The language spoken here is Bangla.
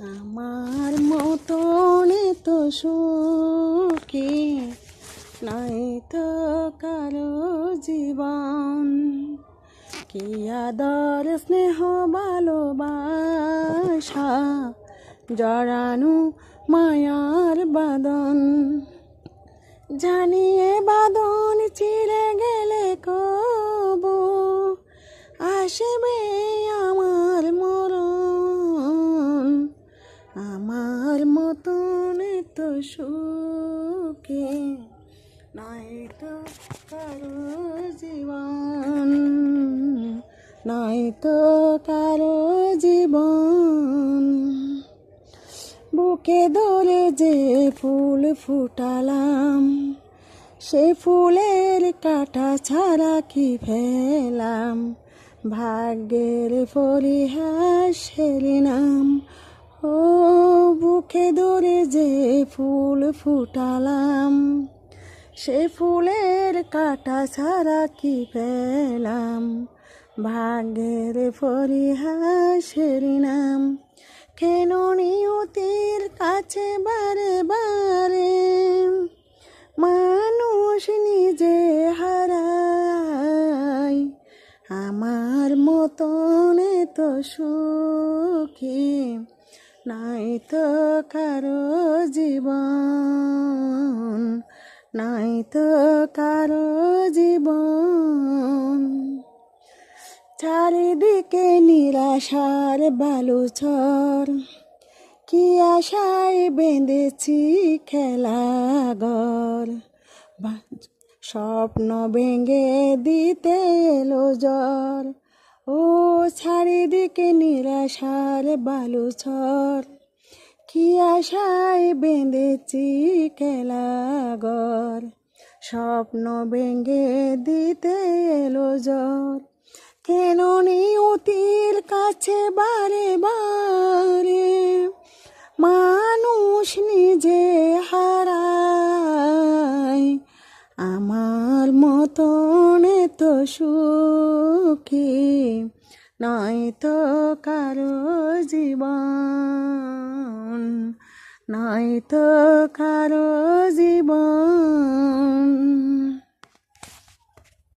আমার মতন তো সুখী নাই তো কারো জীবন, কি আদর স্নেহ ভালোবাসা জড়ানো মায়ার বাঁধন। জানিয়ে বাঁধন ছিঁড়ে গেলে কবু আসবে আমার মরণ। আমার মতন তো সুখী নাই তো কারো জীবন, নাই তো কারো জীবন। বুকে ধরে যে ফুল ফুটালাম, সে ফুলের কাঁটা ছাড়া কি ফেলাম। ভাগ্যের পরিহাসের নাম, ও বুকে ধরে যে ফুল ফুটালাম, সে ফুলের কাঁটা ছাড়া কি পেলাম। ভাগ্যের পরিহাসের নাম, কেন নিয়তির কাছে বারে বারে মানুষ নিজে হারায়। আমার মতন তো সুখী নাই তো কারো জীবন, নাই তো কারো জীবন। চারিদিকে নিরাশার বালুচর, কি আশায় বেঁধেছি খেলাঘর। স্বপ্ন ভেঙে দিতে এলো জ্বর, ও চারিদিকে নিরাশার বালুচর, কি আশায় বেঁধেছি খেলাঘর। স্বপ্ন ভেঙে দিতে এলো জ্বর, কেন নিয়তির কাছে বারে বারে মানুষ নিজে হারায়। আমার মতন তো সুখী নাই তো কারো জীবন, নাই তো কারো জীবন।